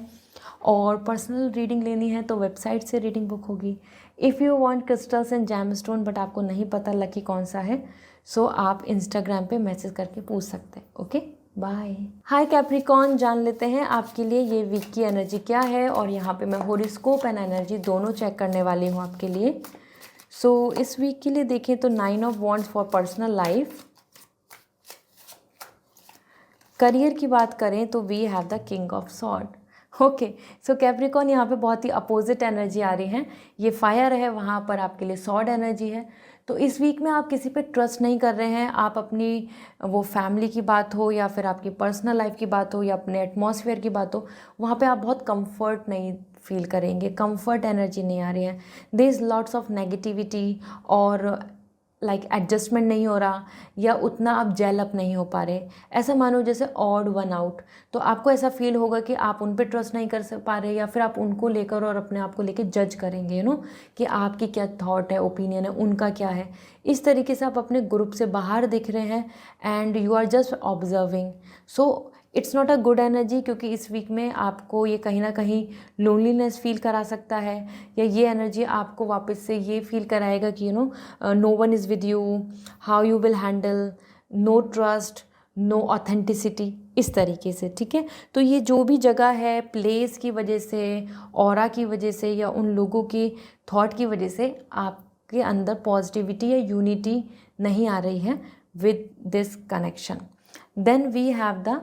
और पर्सनल रीडिंग लेनी है तो वेबसाइट से रीडिंग बुक होगी। If you want crystals and gemstone but आपको नहीं पता लकी कौन सा है, सो आप इंस्टाग्राम पे मैसेज करके पूछ सकते हैं। Okay, bye. हाय कैप्रिकॉर्न, जान लेते हैं आपके लिए ये वीक की एनर्जी क्या है, और यहाँ पे मैं हॉरोस्कोप एंड एनर्जी दोनों चेक करने वाली हूँ आपके लिए। सो इस वीक के लिए देखें तो 9 of wands for personal life. Career की बात करें तो we have the king of sword. Okay, so Capricorn यहाँ पे बहुत ही अपोजिट एनर्जी आ रही है, ये फायर है, वहाँ पर आपके लिए सॉर्ड एनर्जी है। तो तो इस वीक में आप किसी पे ट्रस्ट नहीं कर रहे हैं, आप अपनी वो फैमिली की बात हो या फिर आपकी पर्सनल लाइफ की बात हो या अपने एटमॉस्फेयर की बात हो, वहाँ पे आप बहुत कंफर्ट नहीं फील करेंगे, कंफर्ट एनर्जी नहीं आ रही है। There is lots of negativity और लाइक एडजस्टमेंट नहीं हो रहा या उतना आप जेल अप नहीं हो पा रहे, ऐसा मानो जैसे ऑड वन आउट। तो आपको ऐसा फील होगा कि आप उन पे ट्रस्ट नहीं कर पा रहे या फिर आप उनको लेकर और अपने आप को लेकर जज करेंगे, कि आपकी क्या थॉट है, ओपिनियन है, उनका क्या है। इस तरीके से आप अपने ग्रुप से बाहर दिख रहे हैं and you are just observing. So it's not a good energy, क्योंकि इस वीक में आपको ये कहीं ना कहीं लोनलीनेस फील करा सकता है, या ये एनर्जी आपको वापस से ये फील कराएगा कि no one is with you, how you will handle, no trust, no authenticity, इस तरीके से। ठीक है, तो ये जो भी जगह है, प्लेस की वजह से, ऑरा की वजह से या उन लोगों की थॉट की वजह से आपके अंदर पॉजिटिविटी या यूनिटी नहीं आ रही है with this connection. Then we have the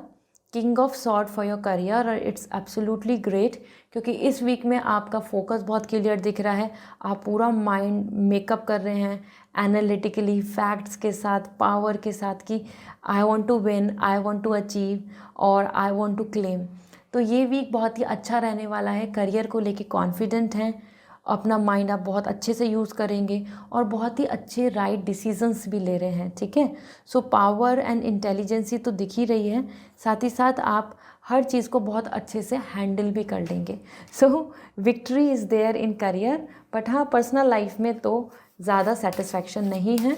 king of sword for your career और इट्स एब्सोल्युटली ग्रेट, क्योंकि इस वीक में आपका फोकस बहुत क्लियर दिख रहा है। आप पूरा माइंड मेकअप कर रहे हैं एनालिटिकली, फैक्ट्स के साथ, पावर के साथ कि I want to win, I want to achieve और आई वांट टू क्लेम। तो ये वीक बहुत ही अच्छा रहने वाला है। करियर को लेके कॉन्फिडेंट हैं, अपना माइंड आप बहुत अच्छे से यूज़ करेंगे और बहुत ही अच्छे राइट डिसीजंस भी ले रहे हैं। ठीक है, सो पावर एंड इंटेलिजेंसी तो दिख ही रही है, साथ ही साथ आप हर चीज़ को बहुत अच्छे से हैंडल भी कर लेंगे। So victory is there in career, but हाँ, पर्सनल लाइफ में तो ज़्यादा सेटिस्फैक्शन नहीं है,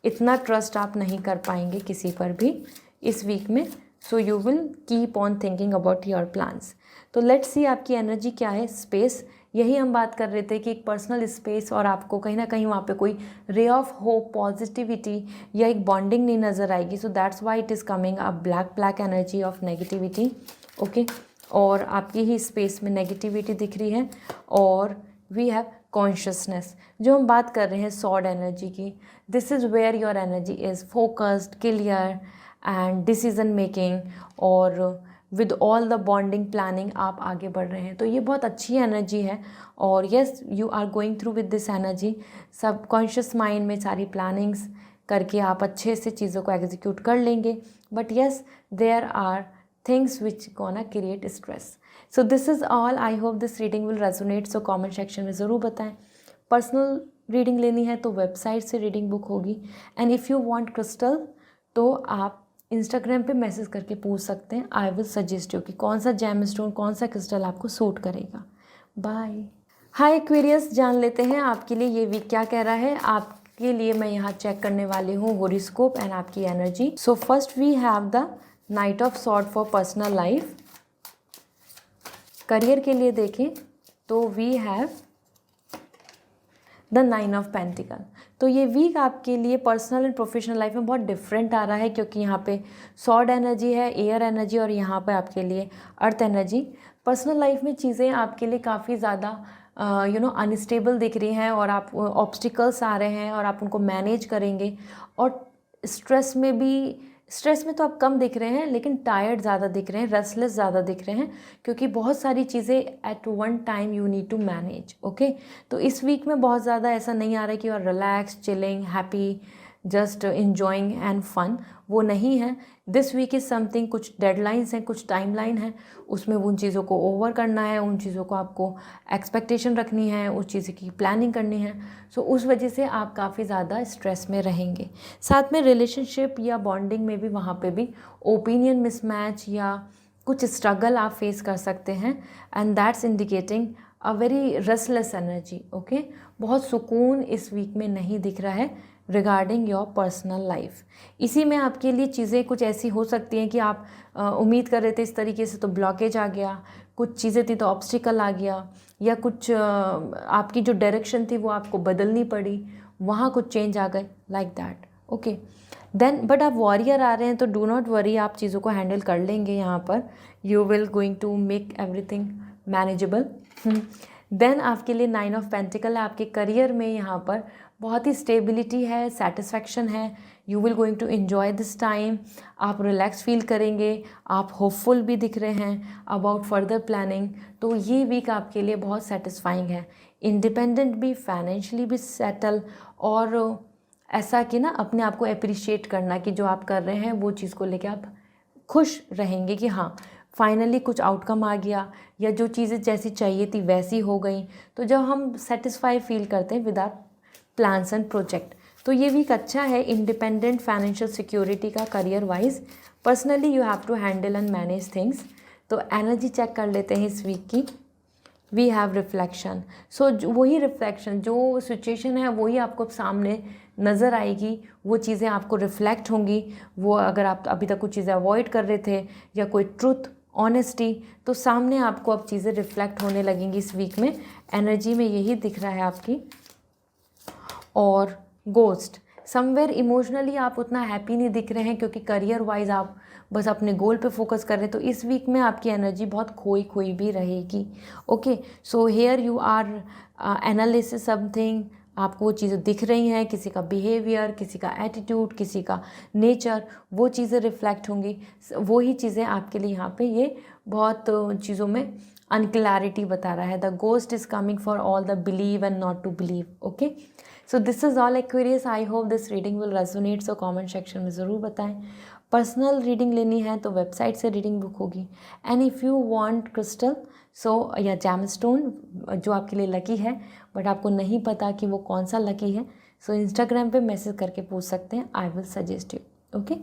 इतना ट्रस्ट आप नहीं कर पाएंगे किसी पर भी इस वीक में। So you will keep on thinking about your plans. तो लेट्स सी आपकी एनर्जी क्या है। स्पेस, यही हम बात कर रहे थे कि एक पर्सनल स्पेस और आपको कहीं ना कहीं वहाँ पे कोई रे ऑफ होप, पॉजिटिविटी या एक बॉन्डिंग नहीं नज़र आएगी। So that's why it is coming a black energy of negativity. Okay, और आपकी ही स्पेस में नेगेटिविटी दिख रही है। और वी हैव कॉन्शियसनेस, जो हम बात कर रहे हैं सॉर्ड एनर्जी की। This is where your energy is focused, clear and decision making, और with all the bonding planning आप आगे बढ़ रहे हैं। तो ये बहुत अच्छी एनर्जी है और yes, you are going through with this energy. Subconscious mind में सारी प्लानिंग्स करके आप अच्छे से चीज़ों को एग्जीक्यूट कर लेंगे। But yes, there are things which gonna create stress. So this is all. I hope this reading will resonate. So comment section में ज़रूर बताएं। पर्सनल रीडिंग लेनी है तो वेबसाइट से रीडिंग बुक होगी, and if you want crystal तो आप इंस्टाग्राम पे मैसेज करके पूछ सकते हैं। आई विल सजेस्ट यू कि कौन सा जेम स्टोन, कौन सा क्रिस्टल आपको सूट करेगा। बाय। हाय एक्वेरियस, जान लेते हैं आपके लिए ये वीक क्या कह रहा है। आपके लिए मैं यहाँ चेक करने वाली हूँ हॉरोस्कोप एंड आपकी energy. So first we have the knight of sword for personal life. Career के लिए देखें तो we have the 9 of pentacle. तो ये वीक आपके लिए पर्सनल एंड प्रोफेशनल लाइफ में बहुत डिफरेंट आ रहा है, क्योंकि यहाँ पे सॉर्ड एनर्जी है, एयर एनर्जी, और यहाँ पे आपके लिए अर्थ एनर्जी। पर्सनल लाइफ में चीज़ें आपके लिए काफ़ी ज़्यादा अनस्टेबल दिख रही हैं और आप ऑब्स्टिकल्स आ रहे हैं और आप उनको मैनेज करेंगे। और स्ट्रेस में तो आप कम दिख रहे हैं, लेकिन टायर्ड ज़्यादा दिख रहे हैं, रेस्टलेस ज़्यादा दिख रहे हैं, क्योंकि बहुत सारी चीज़ें at one time you need to manage. Okay, तो इस वीक में बहुत ज़्यादा ऐसा नहीं आ रहा है कि और relax, chilling, happy, just enjoying and fun, वो नहीं है। दिस वीक इज़ समथिंग, कुछ डेडलाइंस हैं, कुछ टाइमलाइन है, उसमें उन चीज़ों को ओवर करना है, उन चीज़ों को आपको एक्सपेक्टेशन रखनी है, उस चीज़ की प्लानिंग करनी है। सो उस वजह से आप काफ़ी ज़्यादा स्ट्रेस में रहेंगे। साथ में रिलेशनशिप या बॉन्डिंग में भी वहाँ पे भी ओपिनियन मिसमैच या कुछ स्ट्रगल आप फेस कर सकते हैं, and that's indicating a very restless energy. Okay, बहुत सुकून इस वीक में नहीं दिख रहा है रिगार्डिंग योर पर्सनल लाइफ। इसी में आपके लिए चीज़ें कुछ ऐसी हो सकती हैं कि आप उम्मीद कर रहे थे इस तरीके से तो ब्लॉकेज आ गया, कुछ चीज़ें थी तो ऑब्स्टिकल आ गया, या कुछ आपकी जो डायरेक्शन थी वो आपको बदलनी पड़ी, वहाँ कुछ चेंज आ गए, like that. Okay, then but आप वॉरियर आ रहे हैं तो डू नॉट वरी, आप चीज़ों को हैंडल कर लेंगे। यहाँ पर you will going to make everything manageable. Then आपके लिए 9 ऑफ पेंटिकल है। आपके करियर में यहाँ पर बहुत ही स्टेबिलिटी है, सेटिस्फैक्शन है, you will going to enjoy this time. आप रिलैक्स फील करेंगे, आप होपफुल भी दिख रहे हैं अबाउट फर्दर प्लानिंग। तो ये वीक आपके लिए बहुत सेटिस्फाइंग है, इंडिपेंडेंट भी, फाइनेंशियली भी सेटल, और ऐसा कि ना अपने आप को अप्रिशिएट करना कि जो आप कर रहे हैं वो चीज़ को लेके आप खुश रहेंगे कि हाँ फाइनली कुछ आउटकम आ गया, या जो चीज़ें जैसी चाहिए थी वैसी हो गई। तो जब हम सेटिस्फाई फील करते हैं with our plans and project, तो ये वीक अच्छा है इंडिपेंडेंट फाइनेंशियल सिक्योरिटी का career wise. Personally you have to handle and manage things. तो एनर्जी चेक कर लेते हैं इस वीक की। We have reflection. सो वही रिफ्लेक्शन, जो सिचुएशन है वही आपको सामने नज़र आएगी, वो चीज़ें आपको रिफ्लेक्ट होंगी। वो अगर आप अभी तक कुछ चीज़ें अवॉइड कर रहे थे या कोई ट्रुथ ऑनेस्टी, तो सामने आपको अब चीज़ें रिफ्लेक्ट होने लगेंगी इस वीक में। एनर्जी में यही दिख रहा है आपकी। और गोस्ट, समवेयर इमोशनली आप उतना हैप्पी नहीं दिख रहे हैं क्योंकि करियर वाइज आप बस अपने गोल पे फोकस कर रहे हैं, तो इस वीक में आपकी एनर्जी बहुत खोई खोई भी रहेगी। Okay, so here you are analysis something, आपको वो चीज़ें दिख रही हैं, किसी का बिहेवियर, किसी का एटीट्यूड, किसी का नेचर, वो चीज़ें रिफ्लेक्ट होंगी। वही चीज़ें आपके लिए यहाँ पे ये बहुत चीज़ों में अनक्लैरिटी बता रहा है। The ghost is coming for all the believe and not to believe. Okay, so this is all Aquarius. I hope this reading will resonate. So comment section में ज़रूर बताएं। पर्सनल रीडिंग लेनी है तो वेबसाइट से रीडिंग बुक होगी। And if you want crystal या gemstone जो आपके लिए लकी है बट आपको नहीं पता कि वो कौन सा लकी है, सो इंस्टाग्राम पे मैसेज करके पूछ सकते हैं। I will suggest you. Okay,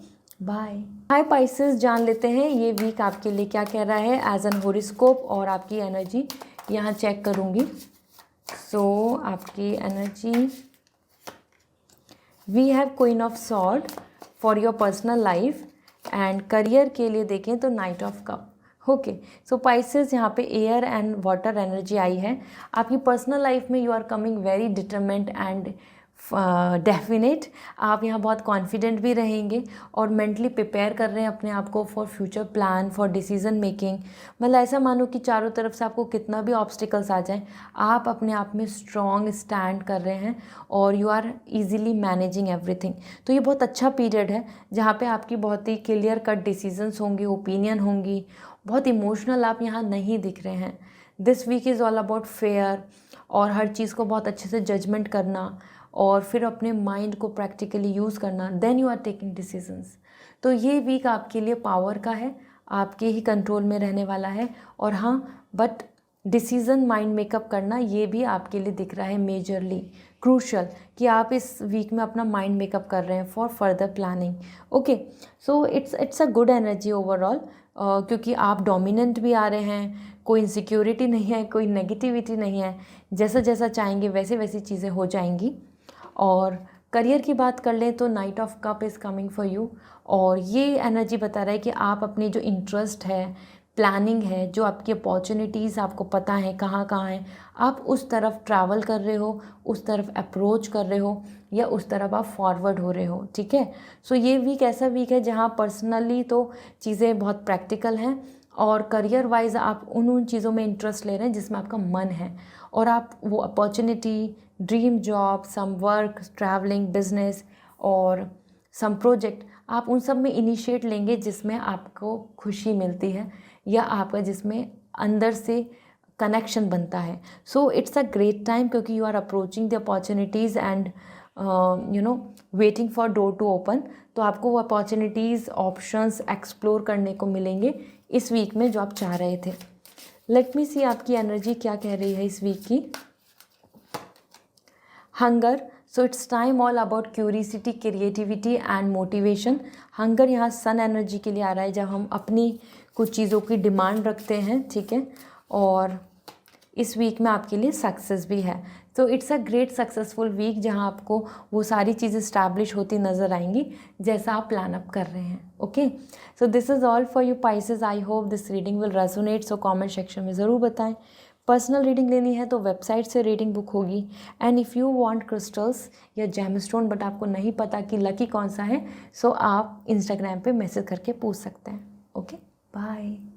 bye. Hi Pisces, जान लेते हैं ये वीक आपके लिए क्या कह रहा है एज एन हॉरोस्कोप, और आपकी एनर्जी यहाँ चेक करूँगी। सो आपकी energy, we have queen of sword for your personal life. And career के लिए देखें तो knight of cup. Okay, so Pisces यहाँ पे एयर एंड वाटर एनर्जी आई है। आपकी पर्सनल लाइफ में you are coming very determined and definite. आप यहाँ बहुत कॉन्फिडेंट भी रहेंगे और मेंटली प्रिपेयर कर रहे हैं अपने आप को for future plan, for decision making. मतलब ऐसा मानो कि चारों तरफ से आपको कितना भी ऑब्स्टिकल्स आ जाएं, आप अपने आप में स्ट्रॉन्ग स्टैंड कर रहे हैं और you are easily managing everything. तो ये बहुत अच्छा पीरियड है जहाँ पे आपकी बहुत ही क्लियर कट डिसीजंस होंगी, ओपिनियन होंगी। बहुत इमोशनल आप यहाँ नहीं दिख रहे हैं। This week is all about fair, और हर चीज़ को बहुत अच्छे से जजमेंट करना और फिर अपने माइंड को प्रैक्टिकली यूज़ करना, then you are taking decisions. तो ये वीक आपके लिए पावर का है, आपके ही कंट्रोल में रहने वाला है। और हाँ, बट डिसीज़न माइंड मेकअप करना ये भी आपके लिए दिख रहा है मेजरली क्रूशल, कि आप इस वीक में अपना माइंड मेकअप कर रहे हैं for further planning. Okay, so it's a good energy overall, क्योंकि आप डोमिनेंट भी आ रहे हैं, कोई इनसिक्योरिटी नहीं है, कोई नेगेटिविटी नहीं है। जैसा जैसा चाहेंगे वैसे वैसी चीज़ें हो जाएंगी। और करियर की बात कर लें तो knight of cup is coming for you, और ये एनर्जी बता रहा है कि आप अपनी जो इंटरेस्ट है, प्लानिंग है, जो आपकी अपॉर्चुनिटीज़ आपको पता है कहाँ कहाँ हैं, आप उस तरफ ट्रैवल कर रहे हो, उस तरफ अप्रोच कर रहे हो, या उस तरफ आप फॉरवर्ड हो रहे हो। ठीक है, सो ये वीक ऐसा वीक है जहाँ पर्सनली तो चीज़ें बहुत प्रैक्टिकल हैं, और करियर वाइज आप उन चीज़ों में इंटरेस्ट ले रहे हैं जिसमें आपका मन है, और आप वो opportunity, dream job, some work, travelling, business और सम प्रोजेक्ट, आप उन सब में इनिशिएट लेंगे जिसमें आपको खुशी मिलती है या आपका जिसमें अंदर से कनेक्शन बनता है। So it's a great time, क्योंकि you are approaching the opportunities and waiting for door to open. तो आपको वो अपॉर्चुनिटीज़, ऑप्शंस एक्सप्लोर करने को मिलेंगे इस वीक में जो आप चाह रहे थे। लेट मी सी आपकी एनर्जी क्या कह रही है इस वीक की। Hunger, so it's time all about curiosity, creativity and motivation. Hunger यहाँ सन एनर्जी के लिए आ रहा है, जब हम अपनी कुछ चीज़ों की डिमांड रखते हैं। ठीक है, और इस वीक में आपके लिए सक्सेस भी है। तो it's a great successful week जहाँ आपको वो सारी चीज़ें स्टैब्लिश होती नज़र आएंगी जैसा आप प्लान अप कर रहे हैं। Okay, so this is all for you Pisces. I hope this reading will resonate. So comment section में ज़रूर बताएं। पर्सनल रीडिंग लेनी है तो वेबसाइट से रीडिंग बुक होगी। And if you want crystals या जेमस्टोन बट आपको नहीं पता कि लकी कौन सा है, सो आप इंस्टाग्राम पे मैसेज करके पूछ सकते हैं। Okay, bye.